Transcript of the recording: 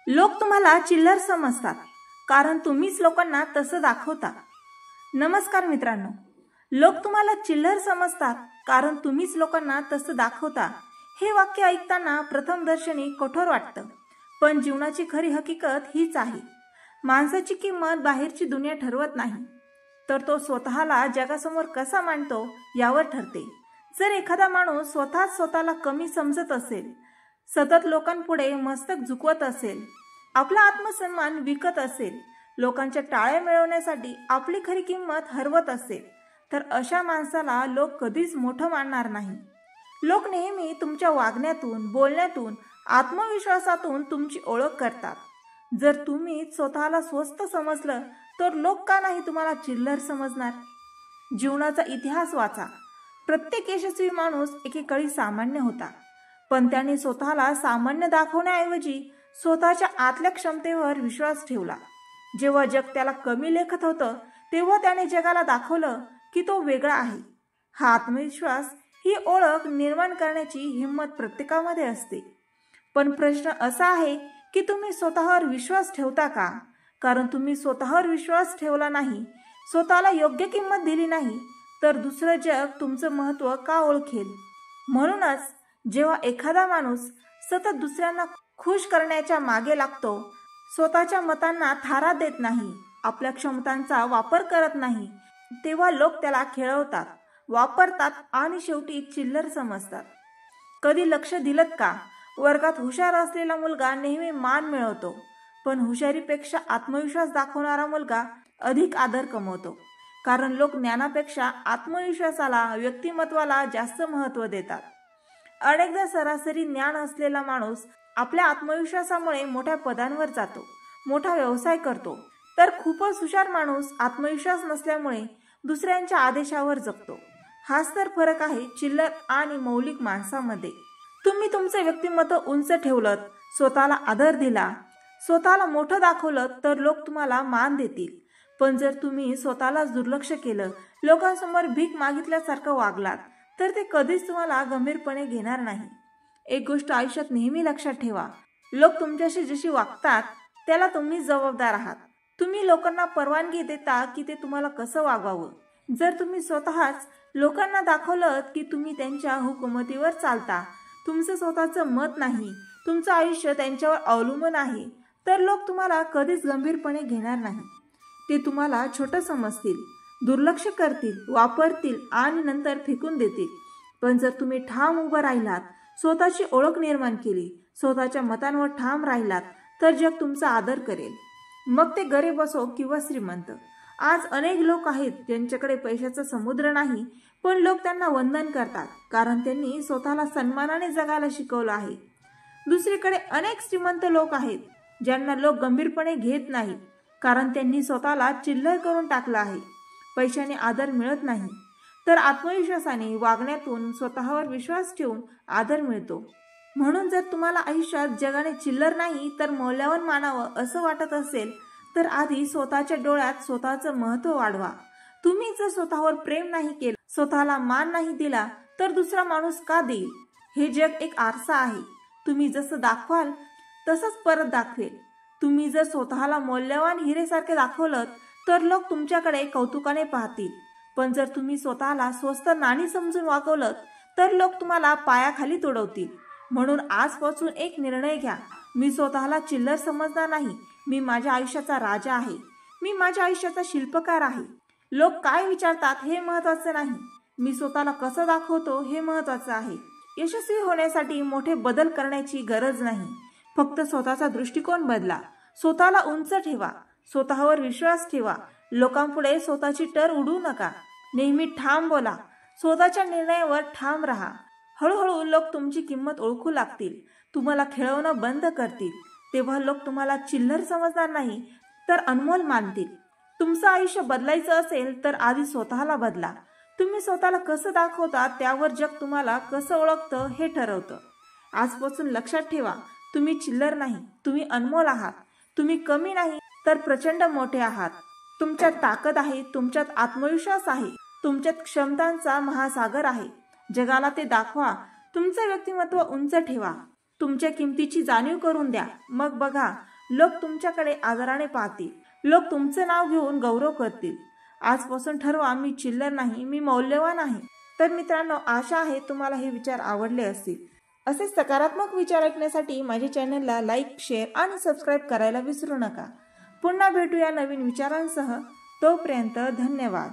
लोक तुम्हाला चिल्लर समजतात कारण तुम्हीच लोकांना तसं दाखवता। नमस्कार मित्रांनो, लोक तुम्हाला चिल्लर समजतात कारण तुम्हीच लोकांना तसं दाखवता हे वाक्य ऐकताना प्रथमदर्शनी कठोर वाटतं, पण जीवनाची खरी हकीकत हीच आहे। माणसाची किंमत बाहेरची दुनिया ठरवत नाही, तर तो स्वतःला जगासमोर कसा मांडतो यावर ठरते। जर एखादा माणूस स्वतःला कमी समजत असेल, सतत लोकांपुढे मस्तक झुकवत असेल, आपला आत्मसन्मान विकत असेल, लोकांच्या टाळ्या मिळवण्यासाठी आपली खरी किंमत हरवत असेल, तर अशा माणसाला लोक कधीच मोठं मानणार नाही। लोक नेहमी तुमच्या वागण्यातून, बोलण्यातून, आत्मविश्वासातून तुमची ओळख करतात। जर तुम्ही स्वतःला स्वस्त समजलं तर लोक का नाही तुम्हाला चिल्लर समजणार। जीवनाचा इतिहास वाचा। प्रत्येक यशस्वी माणूस एकेकाळी सामान्य होता, पण त्याने स्वतःला सामान्य दाखवण्याऐवजी स्वतःच्या आतल्या क्षमतेवर विश्वास ठेवला। जेव्हा जग त्याला कमी लेखत होतं, तेव्हा त्याने जगाला दाखवलं की तो वेगळा आहे। हा आत्मविश्वास, ही ओळख निर्माण करण्याची हिंमत प्रत्येकामध्ये असते। पण प्रश्न असा आहे की तुम्ही स्वतःवर विश्वास ठेवता का? कारण तुम्ही स्वतःवर विश्वास ठेवला नाही, स्वतःला योग्य किंमत दिली नाही, तर दुसरं जग तुमचं महत्त्व का ओळखेल? म्हणूनच जेव्हा एखादा माणूस सतत दुसऱ्यांना खुश करण्याच्या मागे लागतो, स्वतःच्या मतांना थारा देत नाही, आपल्या क्षमतांचा वापर करत नाही, तेव्हा लोक त्याला खेळवतात, वापरतात आणि शेवटी चिल्लर समजतात। कधी लक्ष दिलत का? वर्गात हुशार असलेला मुलगा नेहमी मान मिळवतो, पण हुशारीपेक्षा आत्मविश्वास दाखवणारा मुलगा अधिक आदर कमवतो, कारण लोक ज्ञानापेक्षा आत्मविश्वासाला, व्यक्तिमत्वाला जास्त महत्त्व देतात। अनेकदा सरासरी ज्ञान असलेला माणूस आपल्या आत्मविश्वासामुळे मोठ्या पदांवर जातो, मोठा व्यवसाय करतो, तर खूपच हुशार माणूस आत्मविश्वास नसल्यामुळे दुसऱ्यांच्या आदेशावर जगतो। हाच तर फरक आहे चिल्लर आणि मौलिक माणसामध्ये। तुम्ही तुमचे व्यक्तिमत्व उंच ठेवलं, स्वतःला आदर दिला, स्वतःला मोठं दाखवलं, तर लोक तुम्हाला मान देतील। पण जर तुम्ही स्वतःलाच दुर्लक्ष केलं, लोकांसमोर भीक मागितल्यासारखं वागलात, तर ते कधीच तुम्हाला गंभीरपणे घेणार नाही। एक गोष्ट आयुष्यात नेहमी लक्षात ठेवा, लोक तुमच्याशी जशी वागतात त्याला तुम्ही जबाबदार आहात। तुम्ही लोकांना परवानगी देता की ते तुम्हाला कसं वागवावं। जर तुम्ही स्वतःच लोकांना दाखवलं की तुम्ही त्यांच्या हुकुमतीवर चालता, तुमचं स्वतःचं मत नाही, तुमचं आयुष्य त्यांच्यावर अवलंबून आहे, तर लोक तुम्हाला कधीच गंभीरपणे घेणार नाही। ते तुम्हाला छोटं समजतील, दुर्लक्ष करतील, वापरतील आणि नंतर फेकून देतील। पण जर तुम्ही ठाम उभं राहिलात, स्वतःची ओळख निर्माण केली, स्वतःच्या मतांवर ठाम राहिलात, तर जग तुमचा आदर करेल, मग ते गरीब असो किंवा श्रीमंत। आज अनेक लोक आहेत ज्यांच्याकडे पैशाचा समुद्र नाही, पण लोक त्यांना वंदन करतात, कारण त्यांनी स्वतःला सन्मानाने जगायला शिकवलं आहे। दुसरीकडे अनेक श्रीमंत लोक आहेत ज्यांना लोक गंभीरपणे घेत नाहीत, कारण त्यांनी स्वतःला चिल्लर करून टाकलं आहे। पैशाने आदर मिळत नाही, तर आत्मविश्वासाने, वागण्यातून, स्वतःवर विश्वास ठेवून आदर मिळतो। म्हणून जर तुम्हाला आयुष्यात जगाने चिल्लर नाही तर मौल्यवान मानावं असं वाटत असेल, तर आधी स्वतःच्या डोळ्यात स्वतःचं महत्त्व वाढवा। तुम्ही जर स्वतःवर प्रेम नाही केलं, स्वतःला मान नाही दिला, तर दुसरा माणूस का देईल? हे जग एक आरसा आहे, तुम्ही जसं दाखवाल तसंच परत दाखवेल। तुम्ही जर स्वतःला मौल्यवान हिरेसारखे दाखवलं, तर लोक तुमच्याकडे कौतुकाने पाहतील, पण जर तुम्ही स्वतःला स्वस्त नाणी समजून वागवलं, तर लोक तुम्हाला पायाखाली तुडवतील। म्हणून आजपासून एक निर्णय घ्या, मी स्वतःला चिल्लर समजणार नाही, मी माझ्या आयुष्याचा राजा आहे, मी माझ्या आयुष्याचा शिल्पकार आहे। लोक काय विचारतात हे महत्त्वाचं नाही, मी स्वतःला कसं दाखवतो हे महत्त्वाचं आहे। यशस्वी होण्यासाठी मोठे बदल करण्याची गरज नाही, फक्त स्वतःचा दृष्टिकोन बदला, स्वतःला उंच ठेवा, स्वतःवर विश्वास ठेवा, लोकांपुढे स्वतःची टर उडवू नका, नेहमी ठाम बोला, स्वतःच्या निर्णयावर ठाम राहा। हळूहळू लोक तुमची किंमत ओळखू लागतील, तुम्हाला खेळवणं बंद करतील, तेव्हा लोक तुम्हाला चिल्लर समजणार नाही, तर अनमोल मानतील। तुमचं आयुष्य बदलायचं असेल तर आधी स्वतःला बदला। तुम्ही स्वतःला कसं दाखवता त्यावर जग तुम्हाला कसं ओळखतं हे ठरवतं। आजपासून लक्षात ठेवा, तुम्ही चिल्लर नाही, तुम्ही अनमोल आहात, तुम्ही कमी नाही तर प्रचंड मोठे आहात। तुमच्यात ताकद आहे, तुमच्यात आत्मविश्वास आहे, तुमच्यात क्षमतांचा महासागर आहे। जगाला ते दाखवा, तुमचं व्यक्तिमत्व उंच ठेवा, तुमच्या किमतीची जाणीव करून द्या, मग बघा लोक तुमच्याकडे आदराने पाहतील. लोक तुमचं नाव घेऊन गौरव करतील. आजपासून ठरवा, मी चिल्लर नाही, मी मौल्यवान आहे. तर मित्रांनो, आशा आहे तुम्हाला हे विचार आवडले असतील. असे सकारात्मक विचार ऐकण्यासाठी माझ्या चॅनलला लाईक, शेअर आणि सबस्क्राईब करायला विसरू नका. पुन्हा भेटूया नवीन विचारांसह. तोपर्यंत धन्यवाद.